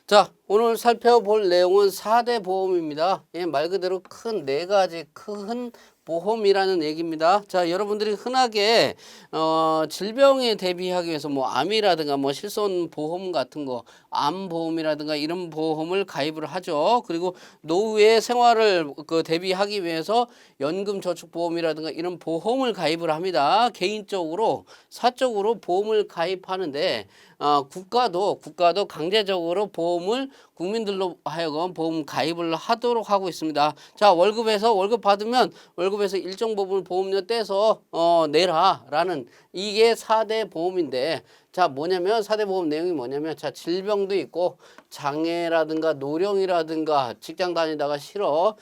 자, 오늘 살펴볼 내용은 4대 보험입니다. 예, 말 그대로 큰 네 가지 큰 보험이라는 얘기입니다. 자, 여러분들이 흔하게 질병에 대비하기 위해서 뭐 암이라든가 뭐 실손 보험 같은 거, 암 보험이라든가 이런 보험을 가입을 하죠. 그리고 노후의 생활을 대비하기 위해서 연금 저축 보험이라든가 이런 보험을 가입을 합니다. 개인적으로 사적으로 보험을 가입하는데 국가도 강제적으로 보험을 국민들로 하여금 보험 가입을 하도록 하고 있습니다. 자, 월급 받으면 월급에서 일정 부분 보험료 떼서 내라라는 이게 4대 보험인데, 자, 뭐냐면 4대 보험 내용이 뭐냐면, 자, 질병도 있고 장애라든가 노령이라든가 직장 다니다가 싫어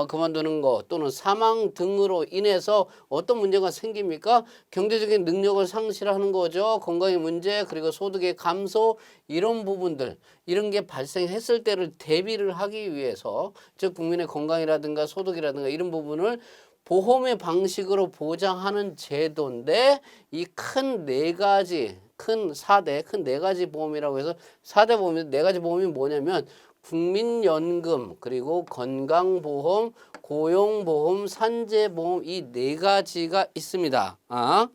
그만두는 거 또는 사망 등으로 인해서 어떤 문제가 생깁니까? 경제적인 능력을 상실하는 거죠. 건강의 문제, 그리고 소득의 감소, 이런 부분들, 이런 게 발생했을 때를 대비를 하기 위해서, 즉 국민의 건강이라든가 소득이라든가 이런 부분을 보험의 방식으로 보장하는 제도인데, 이 큰 네 가지, 큰 4대, 큰 네 가지 보험이라고 해서 4대 보험인데, 네 가지 보험이 뭐냐면 국민연금, 그리고 건강보험, 고용보험, 산재보험, 이 네 가지가 있습니다.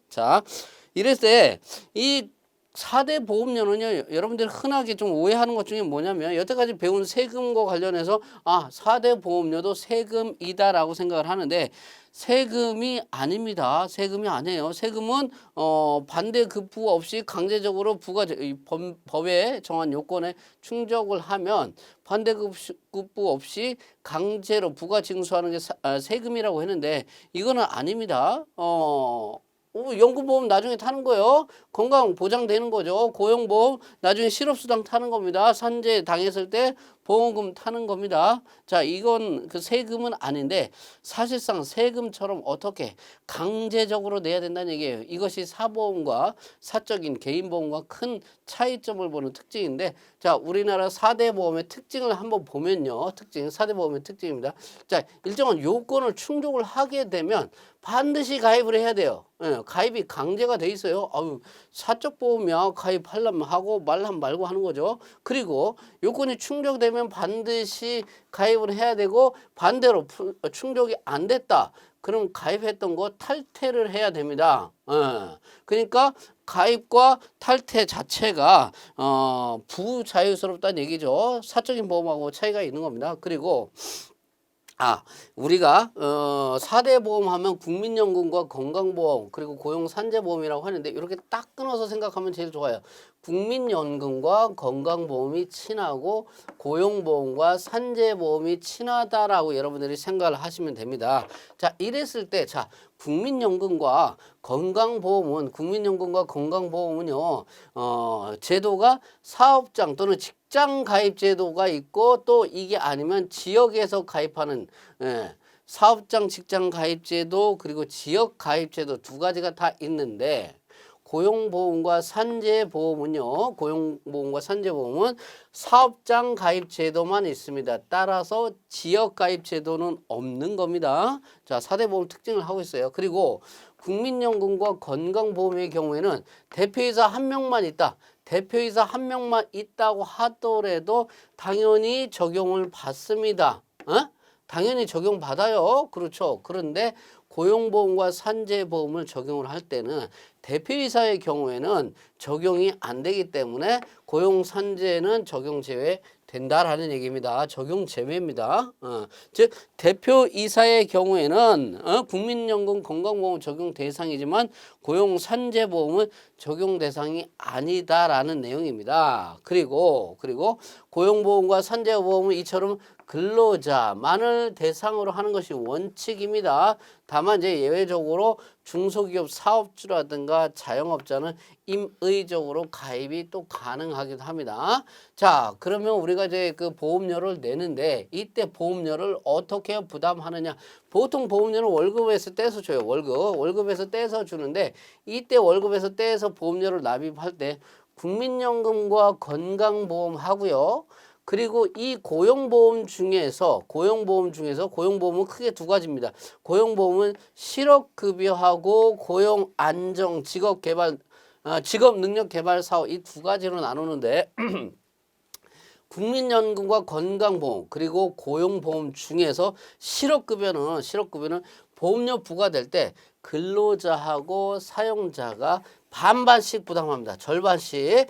자, 이랬을 때 이 4대 보험료는요, 여러분들이 흔하게 좀 오해하는 것 중에 뭐냐면, 여태까지 배운 세금과 관련해서 4대 보험료도 세금이다라고 생각을 하는데, 세금이 아닙니다. 세금이 아니에요. 세금은 반대급부 없이 강제적으로 법에 정한 요건에 충족을 하면 반대급부 없이 강제로 부가 징수하는 게 세금이라고 했는데, 이거는 아닙니다. 연금보험 나중에 타는 거예요. 건강 보장되는 거죠. 고용보험 나중에 실업수당 타는 겁니다. 산재 당했을 때 보험금 타는 겁니다. 자, 이건 그 세금은 아닌데, 사실상 세금처럼 어떻게 강제적으로 내야 된다는 얘기예요. 이것이 사보험과 사적인 개인보험과 큰 차이점을 보는 특징인데, 자, 우리나라 4대 보험의 특징을 한번 보면요. 4대 보험의 특징입니다. 자, 일정한 요건을 충족을 하게 되면 반드시 가입을 해야 돼요. 예, 가입이 강제가 돼 있어요. 사적 보험이야. 가입하려면 하고 말하면 말고 하는 거죠. 그리고 요건이 충족되면 반드시 가입을 해야 되고, 반대로 충족이 안 됐다, 그럼 가입했던 거 탈퇴를 해야 됩니다. 그러니까 가입과 탈퇴 자체가 부자유스럽다는 얘기죠. 사적인 보험하고 차이가 있는 겁니다. 그리고 우리가 4대 보험하면 국민연금과 건강보험, 그리고 고용산재보험이라고 하는데, 이렇게 딱 끊어서 생각하면 제일 좋아요. 국민연금과 건강보험이 친하고 고용보험과 산재보험이 친하다라고 여러분들이 생각을 하시면 됩니다. 자, 이랬을 때, 자, 국민연금과 건강보험은요, 제도가 사업장 또는 직장 가입 제도가 있고, 또 이게 아니면 지역에서 가입하는, 사업장 직장 가입 제도, 그리고 지역 가입 제도 두 가지가 다 있는데, 고용보험과 산재보험은 사업장 가입 제도만 있습니다. 따라서 지역 가입 제도는 없는 겁니다. 자, 4대 보험 특징을 하고 있어요. 그리고 국민연금과 건강보험의 경우에는 대표이사 한 명만 있다. 대표이사 한 명만 있다고 하더라도 당연히 적용을 받습니다. 당연히 적용받아요. 그렇죠. 그런데 고용보험과 산재보험을 적용을 할 때는 대표이사의 경우에는 적용이 안 되기 때문에 고용산재는 적용 제외 된다라는 얘기입니다. 적용 제외입니다. 즉 대표이사의 경우에는 국민연금 건강보험 적용 대상이지만 고용산재보험은 적용 대상이 아니다라는 내용입니다. 그리고 고용보험과 산재보험은 이처럼 근로자만을 대상으로 하는 것이 원칙입니다. 다만 이제 예외적으로 중소기업 사업주라든가 자영업자는 임의적으로 가입이 또 가능하기도 합니다. 자, 그러면 우리가 이제 그 보험료를 내는데, 이때 보험료를 어떻게 부담하느냐? 보통 보험료는 월급에서 떼서 줘요. 월급에서 떼서 주는데, 이때 월급에서 떼서 보험료를 납입할 때 국민연금과 건강보험 하고요. 그리고 이 고용보험은 크게 두 가지입니다. 고용보험은 실업급여하고 고용안정, 직업능력개발 사업, 이 두 가지로 나누는데, 국민연금과 건강보험 그리고 고용보험 중에서 실업급여는 보험료 부과될 때 근로자하고 사용자가 반반씩 부담합니다. 절반씩.